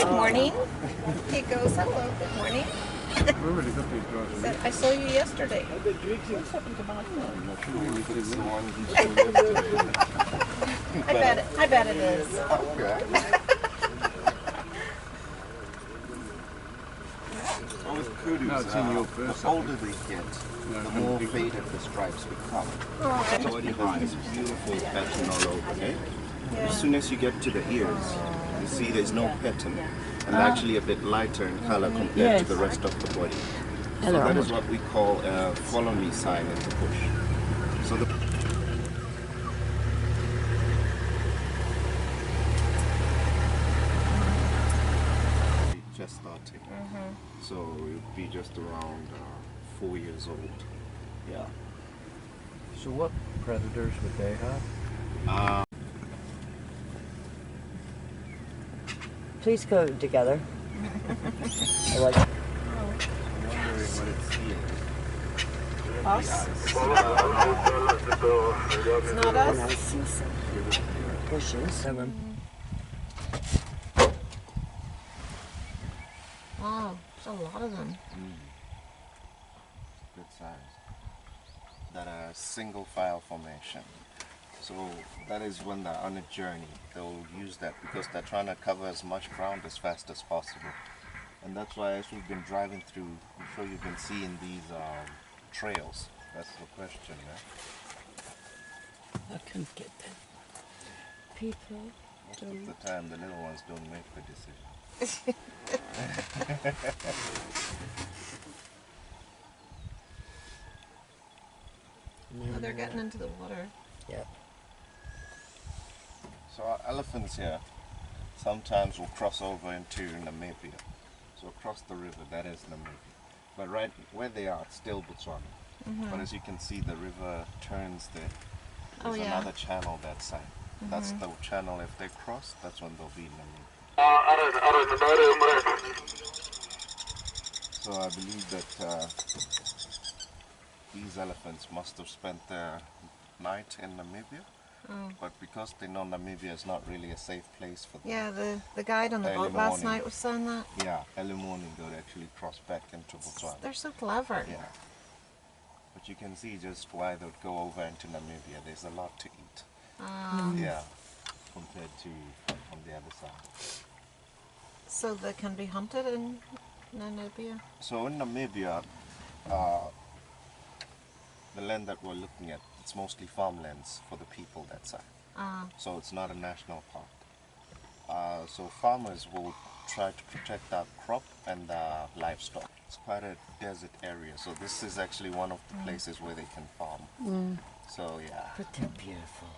Good morning. He goes, hello, good morning. I saw you yesterday. What's happened to my phone? I bet it is. Okay. With kudos, the older they get, the more faded the stripes become. The body has this beautiful pattern all over, okay? As soon as you get to the ears, you see there's no pattern, and actually a bit lighter in color compared to the rest of the body. So that is what we call a follow me sign in the bush. So the just starting. So it would be just around 4 years old. Yeah. So what predators would they have? Please go together. I like I'm wondering what it's eating. Us? It's not when I us. see some bushes. Wow, there's a lot of them. Good size. That a single file formation. So that is when they're on a journey. They'll use that because they're trying to cover as much ground as fast as possible. And that's why as we've been driving through, I'm sure you've been seeing these trails. That's the question, right? I can't get them. People. Most of the time the little ones don't make the decision. Oh, they're getting into the water. Yep. So our elephants here sometimes will cross over into Namibia. So across the river, that is Namibia. But right where they are, it's still Botswana. But as you can see, the river turns there. There's another channel that side. That's the channel. If they cross, that's when they'll be in Namibia. So I believe that these elephants must have spent their night in Namibia. But because they know Namibia is not really a safe place for them. Yeah, the guide on the boat last night was saying that. Yeah, early morning they would actually cross back into Botswana. They're so clever. Yeah. But you can see just why they would go over into Namibia. There's a lot to eat. Yeah, compared to on the other side. So they can be hunted in Namibia? So in Namibia, the land that we're looking at, it's mostly farmlands for the people that side. So it's not a national park. So farmers will try to protect their crop and their livestock. It's quite a desert area, so this is actually one of the places where they can farm. So yeah. But they're beautiful.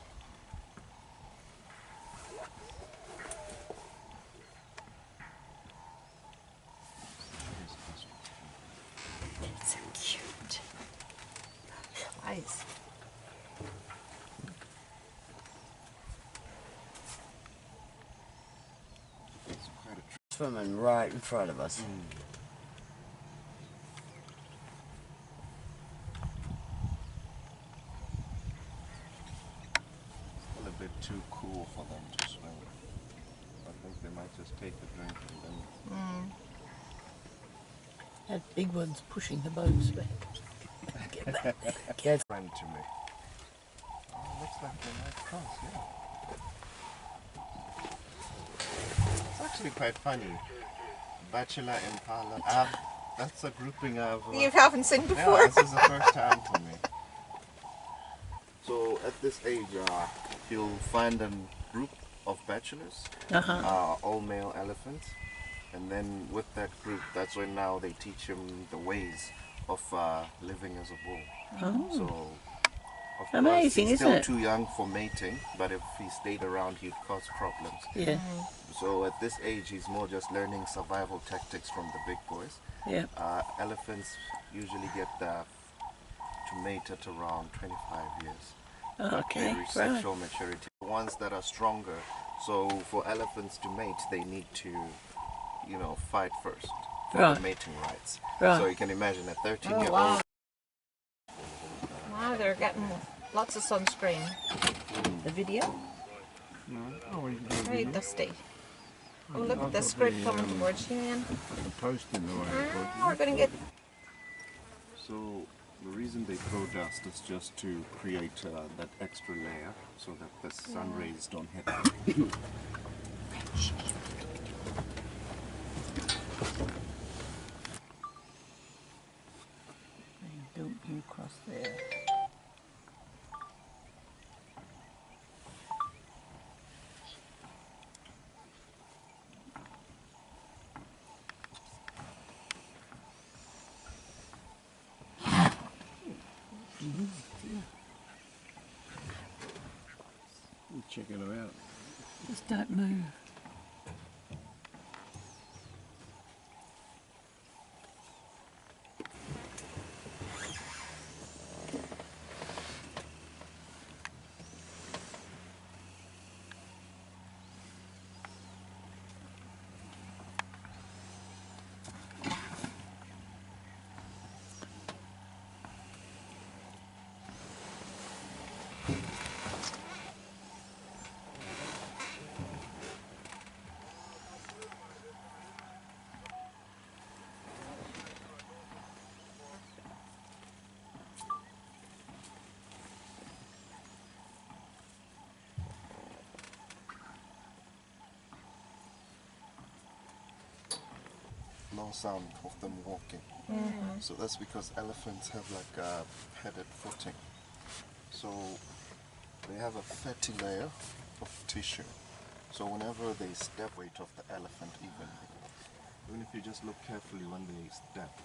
It's so cute. Nice. It's quite a Swimming right in front of us. Still a bit too cool for them to swim. I think they might just take a drink and then... That big one's pushing the boats back. Get back. Get Friend to me. Oh, looks like they might cross, yeah. It's actually quite funny. Bachelor Impala. That's a grouping of... You haven't seen before? Yeah, this is the first time for me. So at this age, you'll find a group of bachelors, all male elephants. And then with that group, that's when now they teach him the ways of living as a bull. So, of Amazing, course, he's isn't still it? too young for mating, but if he stayed around, he'd cause problems. Yeah, So at this age, he's more just learning survival tactics from the big boys. yeah. Elephants usually get to mate at around 25 years. Okay, They reach right. sexual maturity. The ones that are stronger, so for elephants to mate, they need to, you know, fight first for Right. the mating rights. Right. So you can imagine a 13-year-old. Wow. Wow, they're getting lots of sunscreen. The video? No. Oh, you can do a Very video. dusty. Oh, look at the script coming towards you, Ian. The post in the way. We're going to get... So the reason they throw dust is just to create that extra layer so that the sun rays don't hit it. Don't you cross there. Check it out. Just don't move. No sound of them walking. So that's because elephants have like a headed footing. So they have a fatty layer of tissue. So whenever they step, weight of the elephant even if you just look carefully when they step,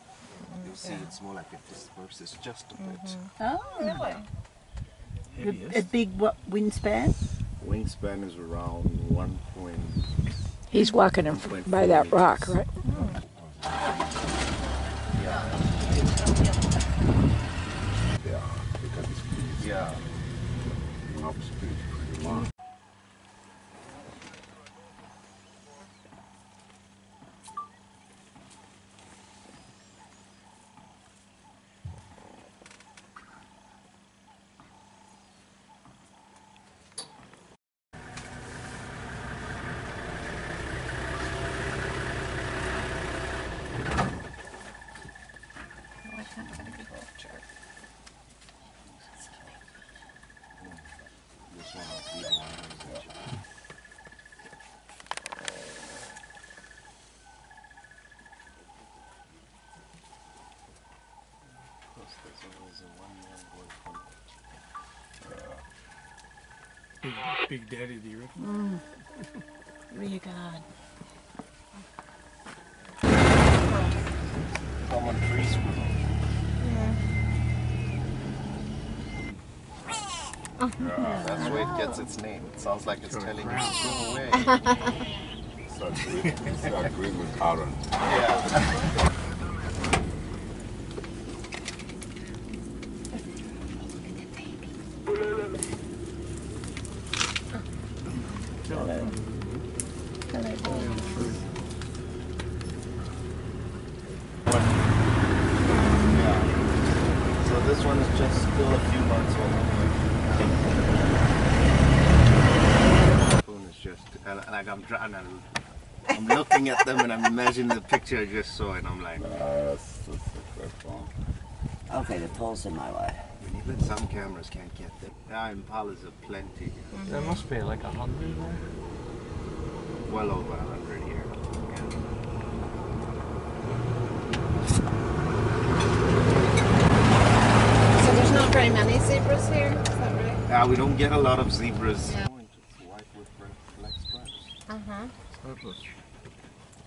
you'll see it's more like it disperses just a bit. Oh, Really? a big what wingspan? Wingspan is around 1 point. He's walking in by that rock, right? Yeah. I can't get a good picture. This one must be the one who's in charge. Plus, there's always a 1 year boy from Big Daddy, do you reckon? Rear guard. common tree squirrel. That's where it gets its name. It sounds like it's telling you to go away. It's agreeing with Aaron. Yeah. So this one is just still a few months old. Phone is just like I'm looking at them and I'm imagining the picture I just saw and I'm like, That's a good one. Okay, the pole's in my way. even some cameras can't get them. Yeah, impalas are plenty. There must be like 100 there. Well over 100 here. So there's not very many zebras here, is that right? Yeah, we don't get a lot of zebras. Yeah. It's white with black stripes. It's hopeless.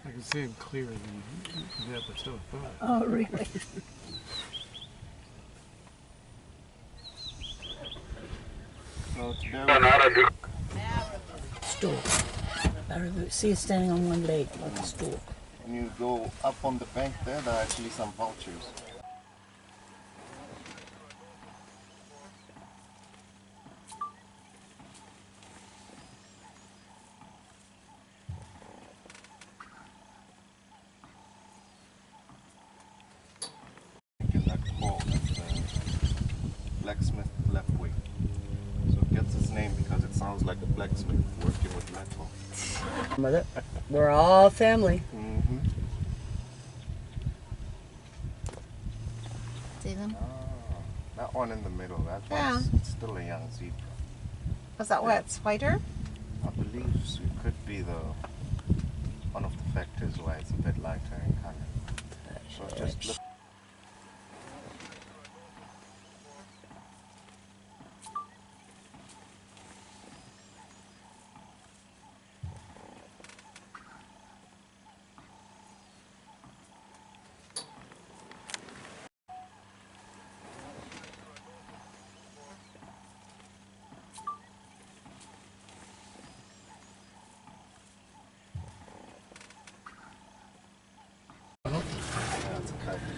I can see him clearer than the other two. Oh, really? So today Stork. Baraboo. See her standing on one leg like a stork. when you go up on the bank there are actually some vultures. In that hole, that's the blacksmith left wing. So it gets its name because it sounds like a blacksmith working with metal. Mother, we're all family. Mm-hmm. See them? That one in the middle, that Yeah. one's still a young zebra. Was that why it's whiter? I believe it could be one of the factors why it's a bit lighter in color. So just look.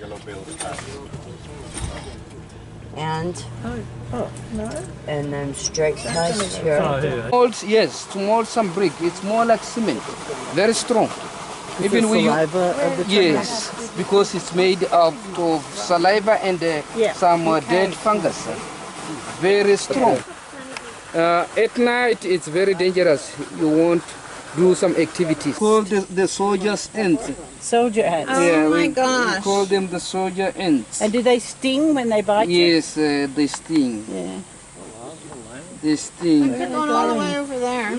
Yellow-billed cat. And No? and then straight past here. Yes, small some brick. It's more like cement, very strong. Even we saliva of the yes, because it's made out of saliva and some dead fungus. Very strong. At night, it's very dangerous. You won't do some activities. Call the soldiers ants. Soldier ants. Oh my We gosh. call them the soldier ants. And do they sting when they bite you? Yes, they sting. Yeah. They sting. They're going all the way over there.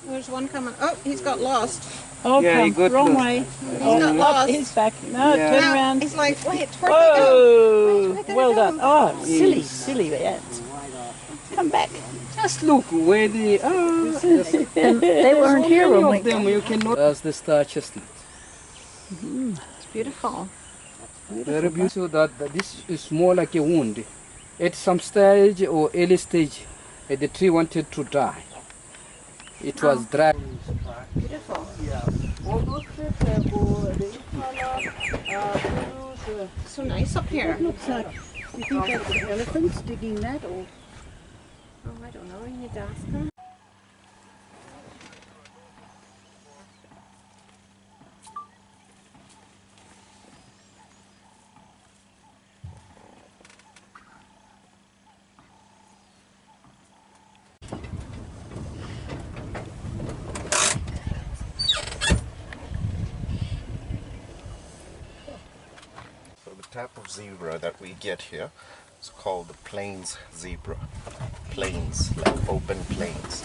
There's one coming. Oh, he's got lost. Oh, Yeah, he come. got Wrong lost. way. He's got lost. He's back. No, Yeah. turn Now, around. he's like, wait, where'd they go? Oh, Where'd they well go? done. Oh, silly, Yes. silly ants. Come back. Just look where they are. They weren't here when we Of them you cannot. That's the star chestnut. It's beautiful. Very beautiful. That this is more like a wound. At some stage or early stage, the tree wanted to die. It was dry. Beautiful. So nice up here. Looks like, you think that's the elephants digging that or? Oh, I don't know. You need to ask him. So the type of zebra that we get here is called the plains zebra. Plains, like open plains.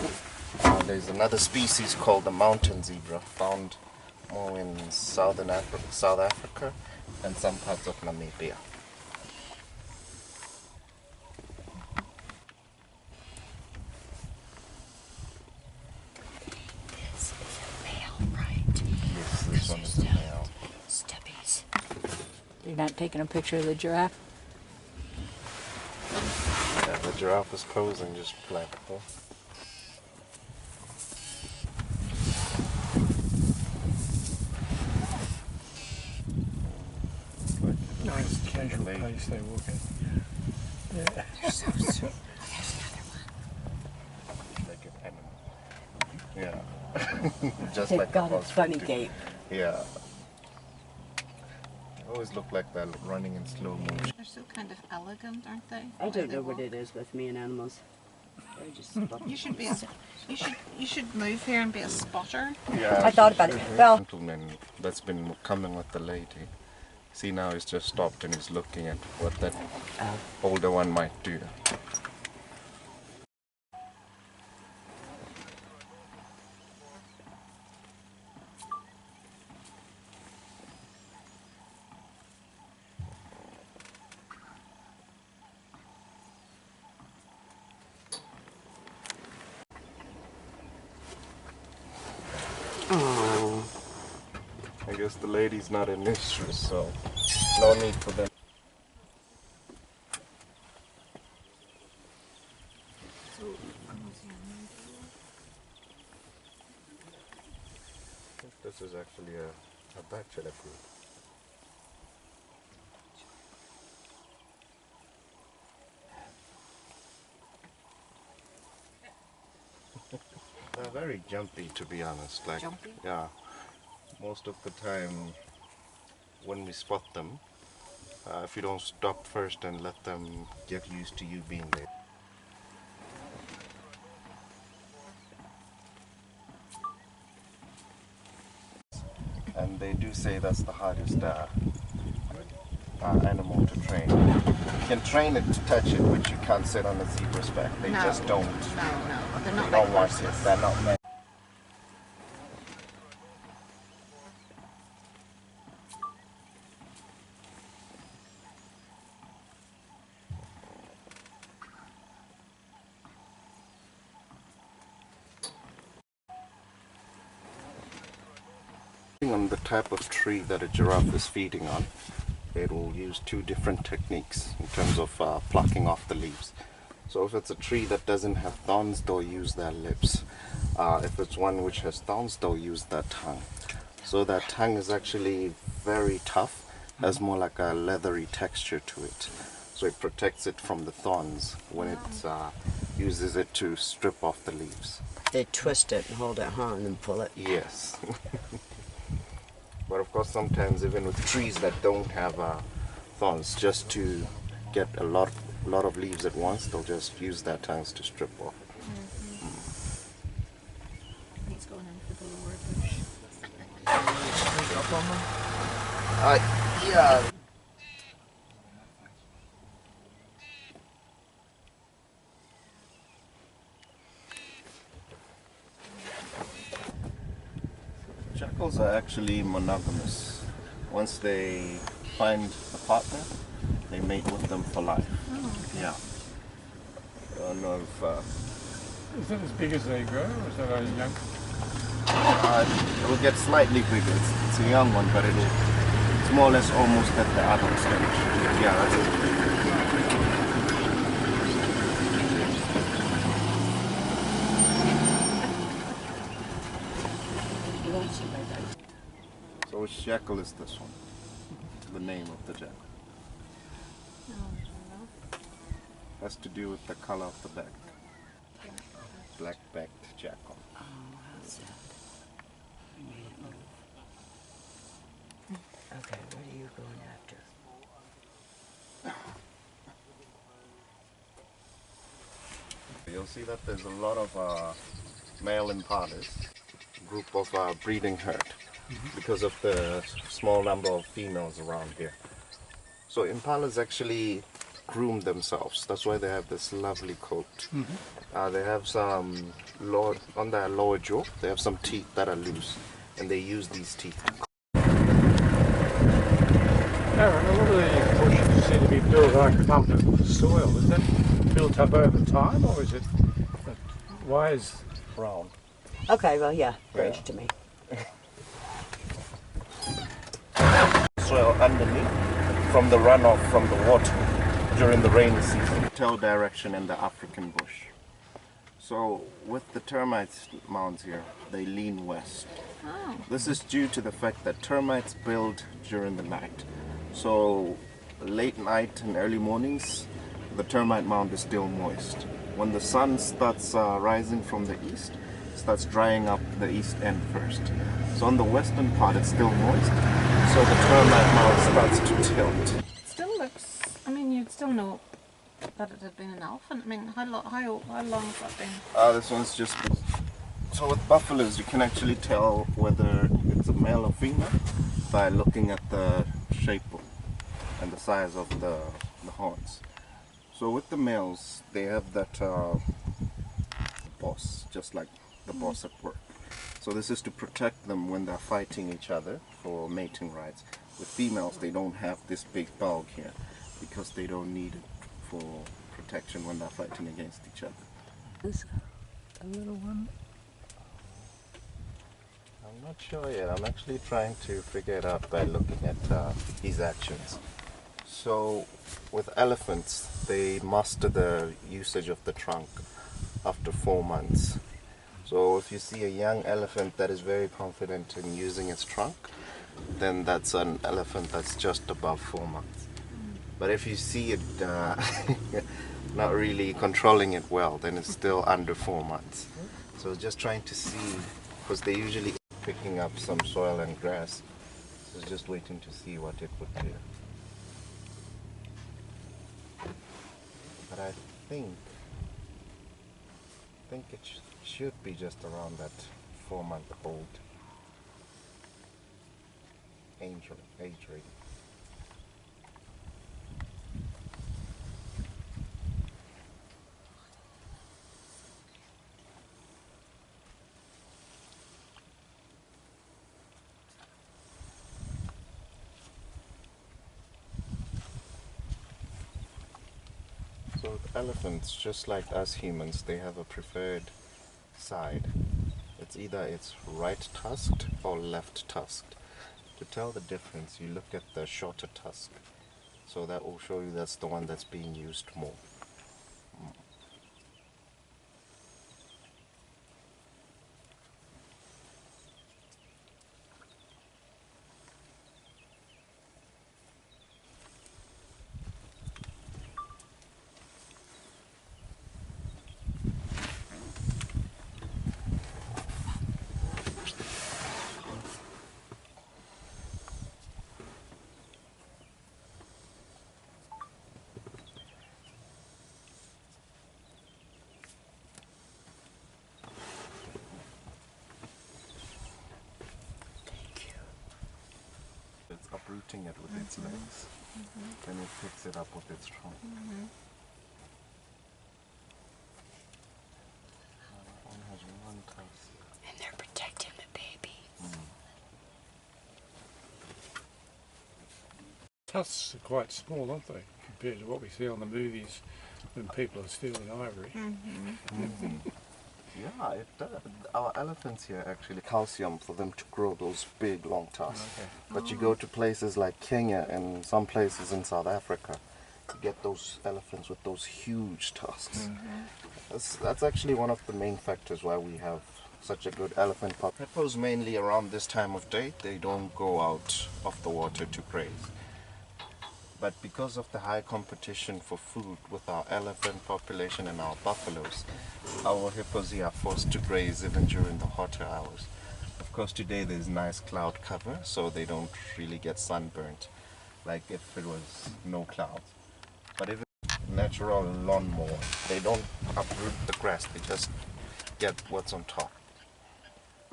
There's another species called the mountain zebra, found more in South Africa and some parts of Namibia. Yes, this one is the male. You're not taking a picture of the giraffe? Yeah, the giraffe is posing just like before. Nice casual pace they walk in. Yeah. Like an animal. Yeah. Just They've like got a horse funny too. gait. Yeah. They always look like they're running in slow motion. They're so kind of elegant, aren't they? I don't know what it is with me and animals. They're just You should be a, you should move here and be a spotter. Yeah. I thought about it. Well, Gentleman that's been coming with the lady. See, now he's just stopped and he's looking at what that older one might do. oh, I guess the lady's not an issue, so no need for them. This is actually a bachelor group. They're very jumpy, to be honest. Like, Jumpy? yeah. Most of the time, when we spot them, if you don't stop first and let them get used to you being there. And they do say that's the hardest animal to train. You can train it to touch it, but you can't sit on a zebra's back. They just don't. No, they're not They like don't want horses. it. They're not meant. On the type of tree that a giraffe is feeding on, it will use two different techniques in terms of plucking off the leaves. So if it's a tree that doesn't have thorns, they'll use their lips. If it's one which has thorns, they'll use their tongue. So that tongue is actually very tough, has more like a leathery texture to it. So it protects it from the thorns when it uses it to strip off the leaves. They twist it and hold it, huh, and then pull it. Yes. But of course, sometimes even with trees that don't have thorns, just to get a lot of leaves at once, they'll just use their tongues to strip off. He's going in for the lower bush. Yeah. Jackals are actually monogamous. Once they find a partner, they mate with them for life. Oh. Yeah. I don't know if... Is that as big as they grow, or is that a young? it'll get slightly bigger. It's a young one, but it's more or less almost at the adult stage. Yeah, that's it. So which jackal is this one? The name of the jackal. Has to do with the color of the back. Black-backed jackal. Oh, how's that? Okay, what are you going after? You'll see that there's a lot of male impalas, group of breeding herd, because of the small number of females around here. So impalas actually groom themselves. That's why they have this lovely coat. They have some on their lower jaw. They have some teeth that are loose, and they use these teeth. Aaron, a lot of the bushes seem to be built like pumped of soil. Is that built up over time, or is it? Why is brown? Okay, well, yeah, bridge to me. Soil underneath from the runoff from the water during the rainy season. Tell direction in the African bush. So with the termite mounds here, they lean west. Oh. This is due to the fact that termites build during the night. So late night and early mornings, the termite mound is still moist. When the sun starts rising from the east, it starts drying up the east end first. So on the western part, it's still moist. So the termite mound starts to tilt. It still looks, I mean, you'd still know that it had been an elephant. I mean, how long has that been? This one's just... So with buffaloes, you can actually tell whether it's a male or female by looking at the shape and the size of the horns. So with the males, they have that boss, just like the boss at work. So this is to protect them when they're fighting each other for mating rights. With females, they don't have this big bulb here because they don't need it for protection when they're fighting against each other. This a little one. I'm not sure yet. I'm actually trying to figure it out by looking at his actions. So with elephants, they master the usage of the trunk after 4 months. So if you see a young elephant that is very confident in using its trunk, then that's an elephant that's just above 4 months. But if you see it not really controlling it well, then it's still under 4 months. So just trying to see, because they usually picking up some soil and grass, so just waiting to see what it would do. But I think it should be just around that 4-month old. age rating. So elephants, just like us humans, they have a preferred side. It's right tusked or left tusked. To tell the difference, you look at the shorter tusk. So that will show you that's the one that's being used more. It's uprooting it with its legs, and it picks it up with its trunk. That one has one tusk. And they're protecting the baby. Tusks are quite small, aren't they, compared to what we see on the movies when people are stealing ivory. Yeah, it does. Our elephants here actually calcium for them to grow those big long tusks. Okay. But you go to places like Kenya and some places in South Africa, you get those elephants with those huge tusks. That's actually one of the main factors why we have such a good elephant population. I suppose mainly around this time of day, they don't go out of the water to graze. But because of the high competition for food with our elephant population and our buffaloes, our hippos here are forced to graze even during the hotter hours. Of course, today there's nice cloud cover, so they don't really get sunburnt like if it was no clouds. But if it's natural lawnmower, they don't uproot the grass, they just get what's on top.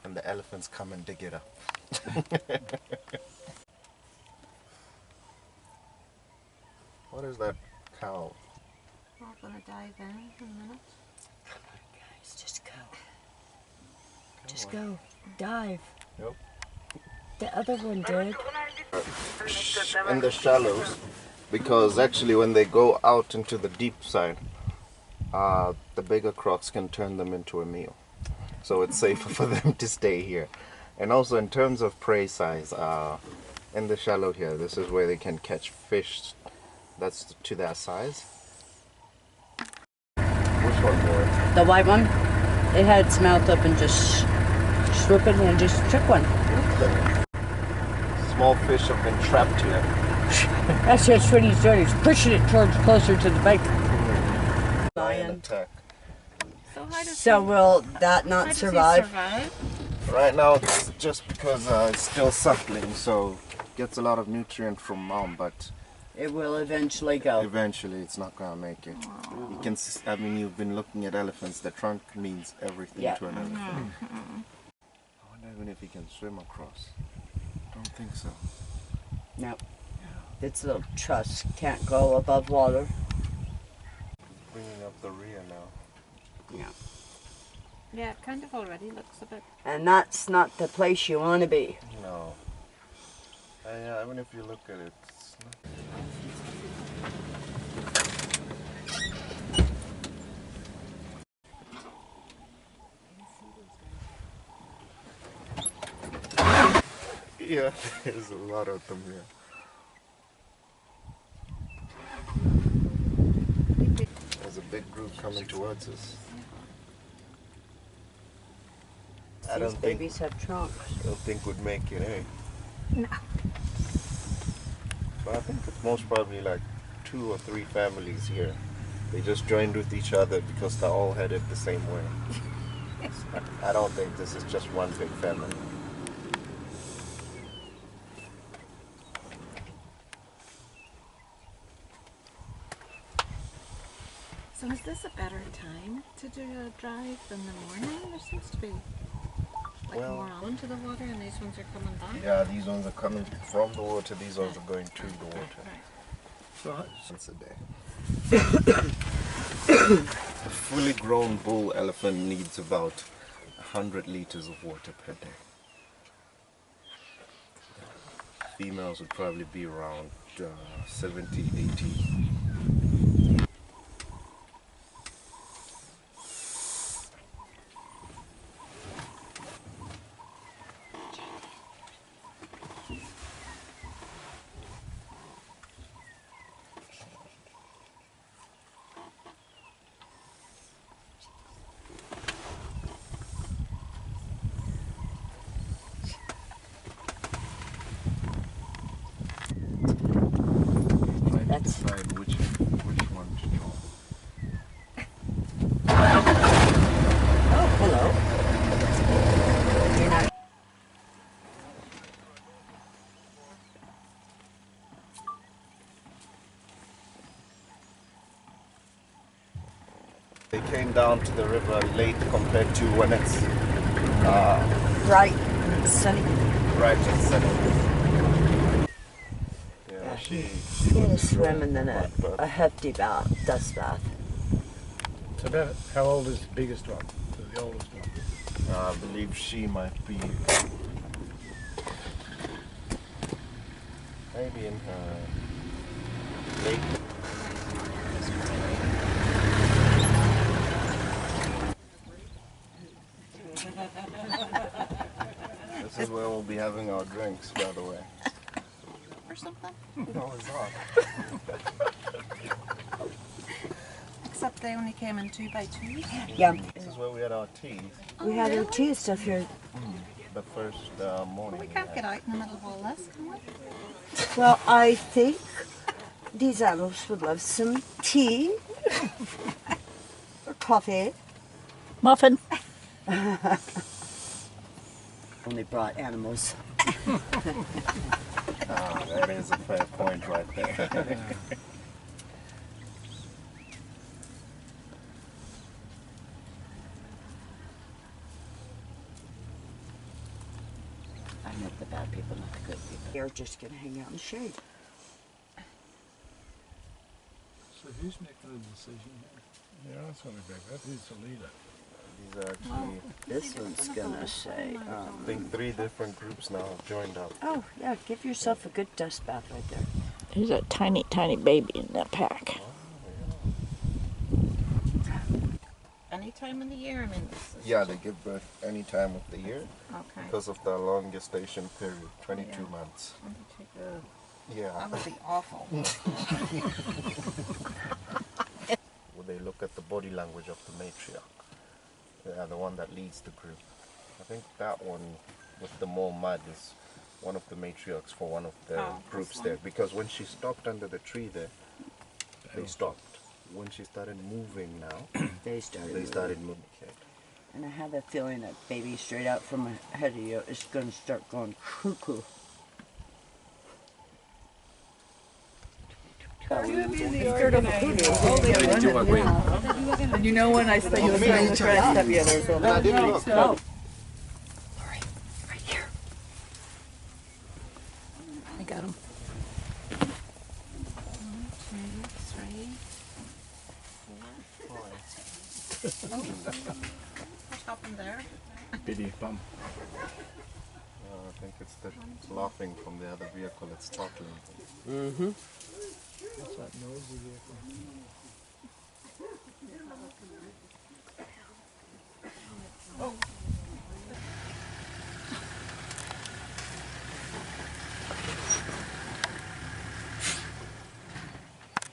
And the elephants come and dig it up. What is that cow? We're gonna dive in a minute. Guys, just go. Just go. Dive. Yep. The other one did. In the shallows, because actually when they go out into the deep side, the bigger crocs can turn them into a meal. So it's safer for them to stay here. And also in terms of prey size, in the shallow here, this is where they can catch fish that's to their size. Which one more? The white one, it had its mouth open, just swooping and just took one. Small fish have been trapped here. That's just what he's doing. He's pushing it towards closer to the bait. Lion attack. So will that not survive? Right now it's just because it's still suckling, so it gets a lot of nutrient from mom, but It will eventually go. eventually it's not gonna make it. You can, I mean, you've been looking at elephants. The trunk means everything to an elephant. I wonder even if he can swim across. Don't think so. No. Its little truss can't go above water. Bringing up the rear now. Yeah. Yeah, it kind of already looks a bit. And that's not the place you want to be. No. Yeah, even if you look at it, it's not. Yeah, there's a lot of them here. There's a big group coming towards us. These babies have trunks. I don't think we'd make it, eh? No. But I think it's most probably like 2 or 3 families here. They just joined with each other because they're all headed the same way. I don't think this is just one big family. So is this a better time to do a drive than the morning? There seems to be Like more out into the water, and these ones are coming back? Yeah, these ones are coming from the water, these ones are going to the water. So, Once a day. A fully grown bull elephant needs about 100 liters of water per day. Females would probably be around 70, 80. That's Decide which one to draw. oh, hello. You're not. They came down to the river late compared to when it's Bright, sunny. bright and sunny. Yeah, He had a swim and then a hefty dust bath. so about how old is the biggest one? The oldest one? I believe she might be maybe in her late. This is where we'll be having our drinks, by the way. Or something? No, it's not. Except they only came in 2x2s. Yeah, This is where we had our tea we had our tea and stuff here. the first morning. We can't get out in the middle of all this, can we? Well, I think these animals would love some tea or coffee. Muffin. Only brought animals. That is a fair point right there. I met the bad people, not the good people. They're just going to hang out in the shade. So who's making the decision here? Yeah, that's only big. That is the leader. These are actually, This one's going to say, I think 3 different groups now have joined up. oh, yeah, give yourself a good dust bath right there. There's a tiny, tiny baby in that pack. Any time in the year, I mean, this is Yeah, they give birth any time of the year okay. because of the long gestation period, 22 months. Let me take a... Yeah. That would be awful. Well, they look at the body language of the matriarch. Yeah, the one that leads the group. I think that one with the more mud is one of the matriarchs for one of the groups there. Because when she stopped under the tree there, they stopped. When she started moving now, They started. they started moving. And I have a feeling that baby straight out from ahead of you is going to start going cuckoo. And you know when I say you were trying to dress up the others? I didn't look. No. Lori, right here. I got him. 1, 2, 3, 4. What's happened there? Biddy bum. I think it's the laughing from the other vehicle. It's startling. Mm-hmm. What's that noisy vehicle?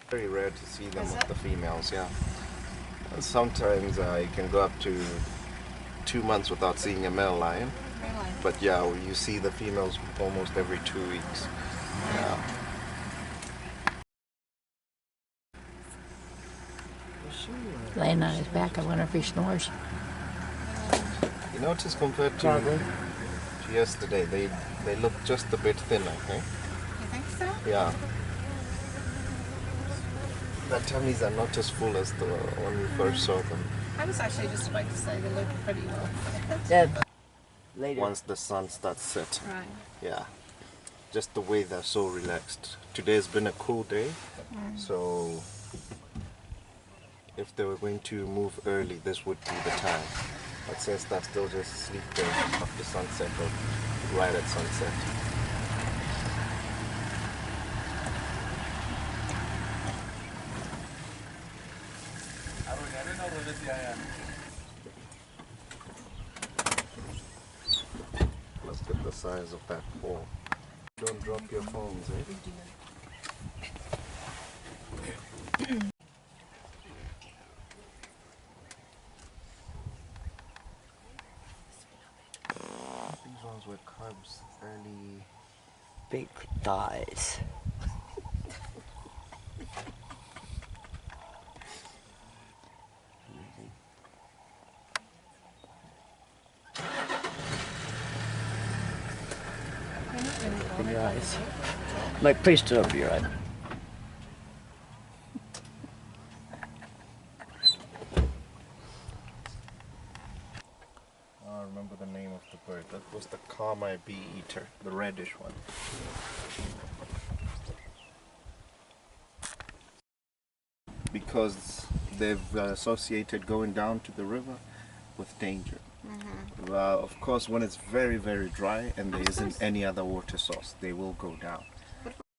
Very rare to see them with the females, yeah. Sometimes you can go up to 2 months without seeing a male lion. Really? But yeah, you see the females almost every 2 weeks. Yeah. Laying on his back. I wonder if he snores. You notice compared to yesterday, they look just a bit thinner, okay? You think so? Yeah. Their tummies are not as full as the when we first saw them. I was actually just about to say they look pretty well. Yeah. Later. once the sun starts set. Right. Yeah. Just the way they're so relaxed. Today's been a cool day, so if they were going to move early, this would be the time. But since they're still just sleeping after sunset or right at sunset. Let's get the size of that pole. Don't drop your phones, eh? These ones were cubs early. Big thighs. Open your eyes. Mike, please turn over your eye. I remember the name of the bird. That was the Chobe bee eater, the reddish one. Because they've associated going down to the river with danger. Of course, when it's very, very dry and there isn't any other water source, they will go down.